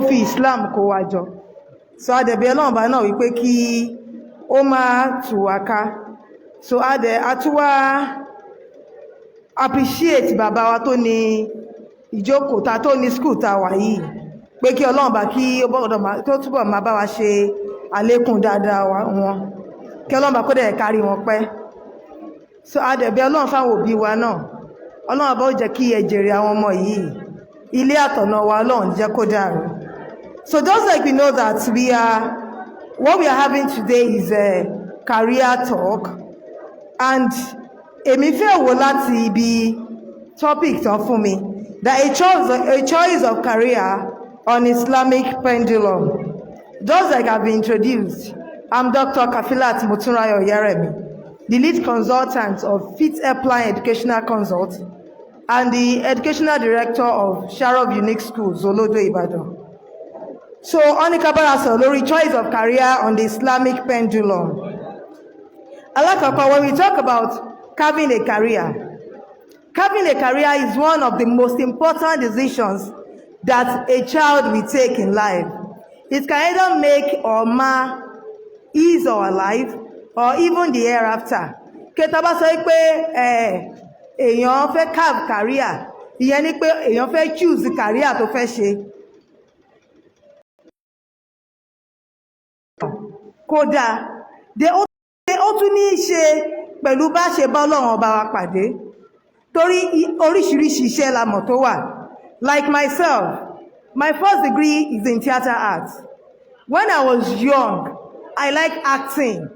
fi Islam kó wa jọ. So adẹ̀bẹ̀ Ọlọ́run bá náà wípé kí ó máa tù wá ká. So àtúwá appreciate bàbá wa tó ní ìjókòó ta tó ní school ta wà yìí, pé kí Ọlọ́run bá kí ó bọ́dọ̀ tó túbọ̀ máa bá wa ṣe àlékún dáadáa wọn, kí Ọlọ́run bá kó dẹ̀ kárí wọn pẹ́. So adẹ̀bẹ̀ Ọlọ́run fáwọn òbí wa náà, Ọlọ́run bá ó jẹ́ kí ẹ jèrè àwọn ọmọ yìí, ilé àtọ̀nà wa Ọlọ́run jẹ́ kó dàrú. So just like we know that what we are having today is a career talk, and èmi fẹ́ wò láti ibi topic tán fún mi, that a choice of career on Islamic pendulum. Just like I've been introduced, I'm Dr. Kafilat Motunrayo Yeremi, the lead consultant of Fit Apply Educational Consult and the educational director of Sharof Unique Schools, Olodo Ibadan. So, Onikabara Lori, choice of career on the Islamic pendulum. Alakapa, when we talk about carving a career is one of the most important decisions that a child will take in life. It can either make or mar his or her life, or even the hereafter. Ketaba sọ pé èèyàn fẹ́ carve career, ìyẹn ni pé èèyàn fẹ́ choose career tó fẹ́ ṣe. Kódà ó tún ní í ṣe pẹ̀lú bá ṣe bá Ọlọ́run ọba wa pàdé, torí oríṣiríṣi iṣẹ́ la mọ̀ tó wà. Like myself, my first degree is in theatre arts. When I was young, I like acting,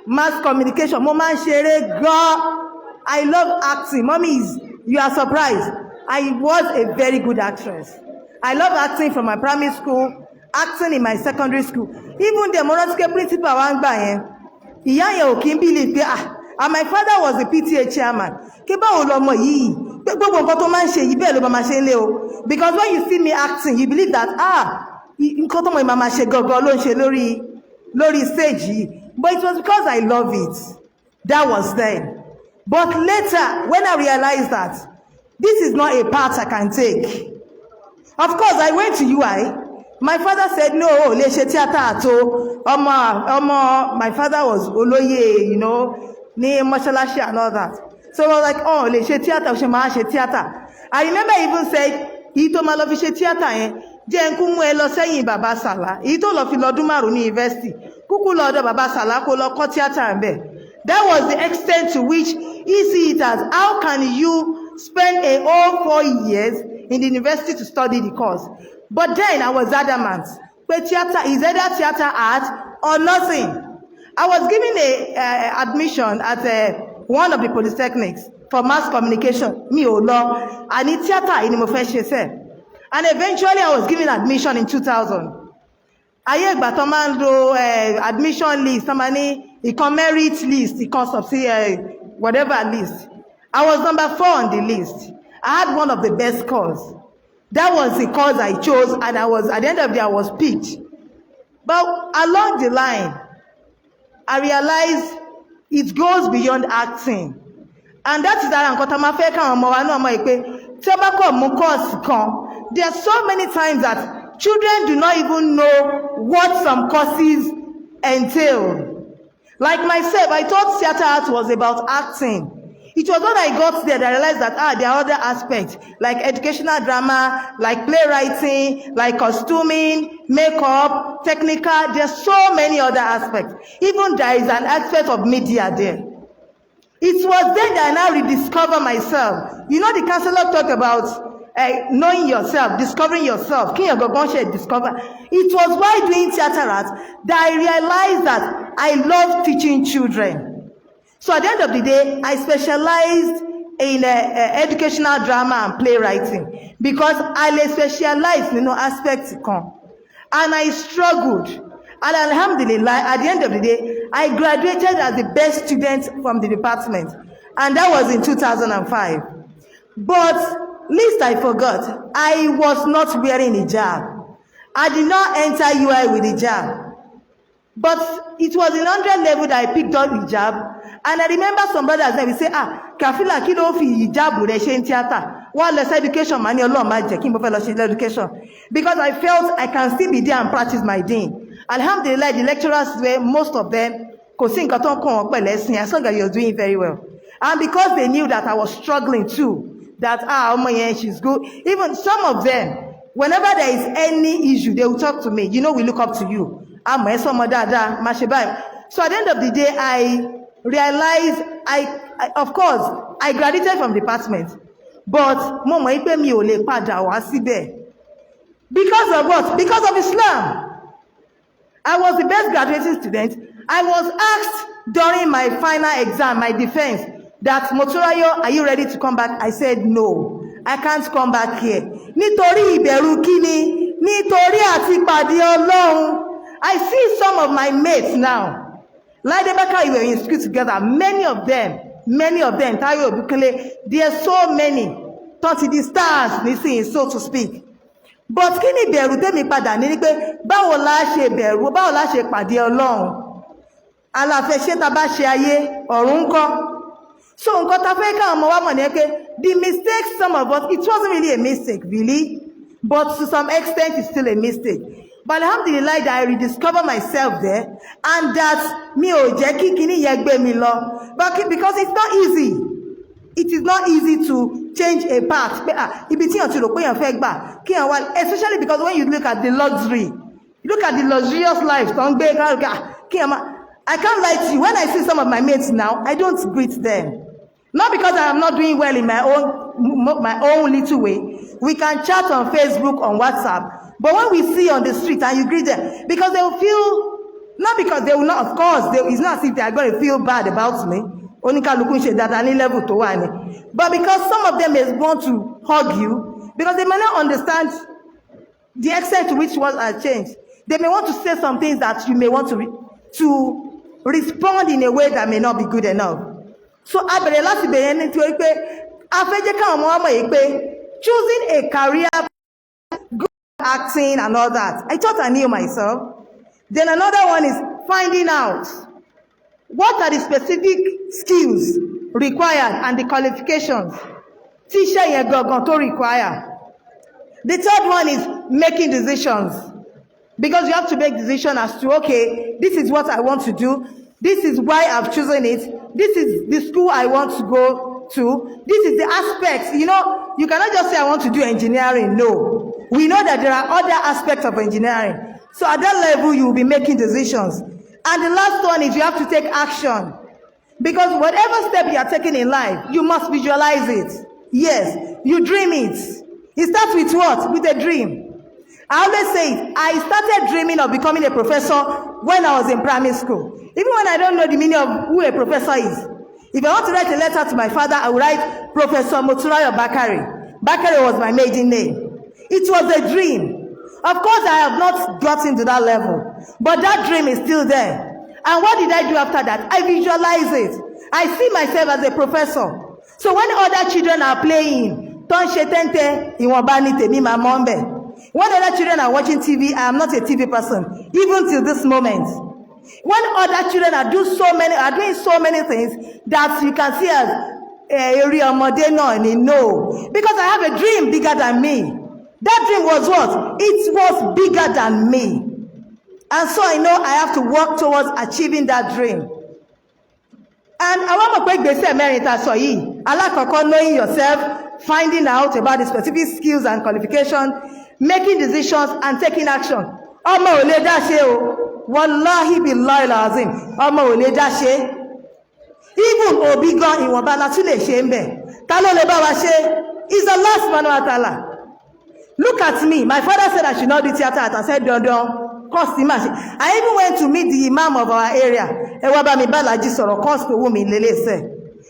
mass communication. Mo máa ń ṣeré gan. I love acting. Mommies, you are surprised. I was a very good actress. I love acting from my primary school, acting in my secondary school. Even the Moronske principal wa ń gbà yẹn, ìyá yẹn ò kí ń believe pé and my father was the PTA chairman. Kí báwo lọmọ yìí, pé gbogbo nǹkan tó máa ń ṣe yìí bẹ́ẹ̀ ló máa ṣe ń lé o. Because when you see me acting, you believe that nǹkan tó mọ̀ ìmọ̀ máa ṣe gangan ló ń ṣe lórí stage yìí. But it was because I love it. That was then. But later, when I realized that this is not a path I can take, of course, I went to UI. My father said, no, lè ṣe theatre àtò. My father was olóyè, ní mọ́ṣáláṣí and all that. So I was like, lè ṣe theatre, ṣe máa ṣe theatre. I remember he even said, èyí tó máa lọ fi ṣe theatre yẹn, jẹ́ n kú mú ẹ lọ sẹ́yìn bàbá Sàlá. Èyí tó lọ fi lọ́dún márùn-ún ní university, kúkú lọ́dọ̀ bàbá Sàlá kó lọ kọ́ theatre ń bẹ̀. That was the extent to which he see it as, how can you spend a whole 4 years in the university to study the course? But then I was adamant, but theatre is either theatre art or nothing. I was given admission at one of the polytechnics for mass communication. Mi ò lọ, àní theatre ni mo fẹ́ ṣe sẹ́. And eventually I was given admission in 2000. Ayé ìgbà tó máa ń lo admission list, tó máa ní ìkan merit list, ìkan whatever list. I was number 4 on the list. I had one of the best scores. That was the course I chose, and at the end of the day, I was picked. But along the line, I realized it goes beyond acting. And that is that there are so many times that children do not even know what some courses entail. Like myself, I thought theatre art was about acting. It was when I got there that I realized that there are other aspects, like educational drama, like playwriting, like costuming, makeup, technical. There's so many other aspects. Even there is an aspect of media there. It was then that I now rediscover myself. The counselor talked about knowing yourself, discovering yourself. It was while doing theatre arts that I realized that I love teaching children. So at the end of the day, I specialized in educational drama and playwriting because I specialized in aspects. And I struggled. And alhamdulillah, at the end of the day, I graduated as the best student from the department. And that was in 2005. But least I forgot, I was not wearing hijab. I did not enter UI with hijab. But it was in 100 level that I picked up hijab. And I remember some brothers that would say, Kafila, kí ló fi hijab rẹ̀ ṣe ń theatre. One less education, money alone, magic, education. Because I felt I can still be there and practice my deen. Alhamdulillah, the lecturers were, most of them, as long as you're doing very well. And because they knew that I was struggling too, that, she's good. Even some of them, whenever there is any issue, they will talk to me. You know, we look up to you. So at the end of the day, I realized, of course, I graduated from department. But because of what? Because of Islam. I was the best graduating student. I was asked during my final exam, my defense, that Moturayo, are you ready to come back? I said no, I can't come back here. Nítorí ìbẹ̀rù kíni, nítorí àti pàdé Ọlọ́run. I see some of my mates now. Like we were in school together. Many of them, Tayo Obukele, there are so many. 30 the stars, so to speak. But kíni ìbẹ̀rù tèmi padà ní pé báwo la ṣe bẹ̀rù, báwo la ṣe pàdé Ọlọ́run. Aláfẹ́ṣẹ́ tá bá ṣe ayé, ọ̀run ńkọ́. So nǹkan tá fẹ́ ká ọmọ wa mọ̀ ní pé the mistake some of us, it wasn't really a mistake, really. But to some extent, it's still a mistake. But alhamdulillah, that I rediscover myself there, and that mi ò jẹ́ kí kíní yẹn gbé mi lọ. But because it's not easy. It is not easy to change a path. Especially because when you look at the luxury, you look at the luxurious life. I can't lie to you. When I see some of my mates now, I don't greet them. Not because I am not doing well in my own little way. We can chat on Facebook, on WhatsApp. But when we see on the street and you greet them, because they will feel, not because they will not, of course, it's not as if they are going to feel bad about me. But because some of them may want to hug you, because they may not understand the extent to which words are changed. They may want to say some things that you may want to respond in a way that may not be good enough. So choosing a career, good acting and all that, I thought I knew myself. Then another one is finding out what are the specific skills required and the qualifications teacher yẹn gangan tó require. The third one is making decisions, because you have to make decisions as to, okay, this is what I want to do, this is why I've chosen it, this is the school I want to go to, this is the aspects. You know, you cannot just say I want to do engineering. No, we know that there are other aspects of engineering. So at that level, you will be making decisions. And the last one is you have to take action. Because whatever step you are taking in life, you must visualize it. Yes, you dream it. It starts with what? With a dream. I always say, I started dreaming of becoming a professor when I was in primary school. Even when I don't know the meaning of who a professor is. If I want to write a letter to my father, I would write Professor Moturayo Bakari. Bakari was my maiden name. It was a dream. Of course, I have not gotten to that level, but that dream is still there. And what did I do after that? I visualize it. I see myself as a professor. So when other children are playing, when other children are watching TV, I am not a TV person, even till this moment. When other children are doing so many things that you can see as a real modern, no, because I have a dream bigger than me. That dream was what? It was bigger than me. And so I know I have to work towards achieving that dream. And I want to break the same meritor so ye. Knowing yourself, finding out about the specific skills and qualifications, making decisions and taking action. Wallahi billahi lazim. Even Obigon in Wabala Tule Shembe. Talo Lebawa She is the last man wa ta'ala. Look at me. My father said I should not do theater. I said, don't. I even went to meet the imam of our area.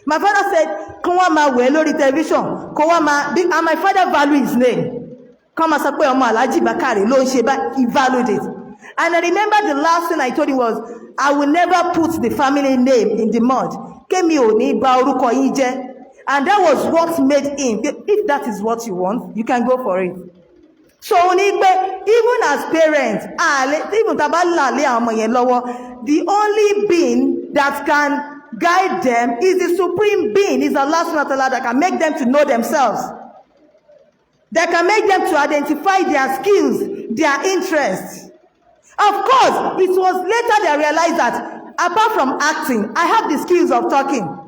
My father said, come on, my well, television. And my father valued his name. Come and support Alaji Bakari. He valued it. And I remember the last thing I told him was, I will never put the family name in the mud. And that was what made him. If that is what you want, you can go for it. So even as parents, the only being that can guide them is the supreme being, is Allah subhanahu wa ta'ala, that can make them to know themselves. that can make them to identify their skills, their interests. Of course, it was later they realized that apart from acting, I have the skills of talking.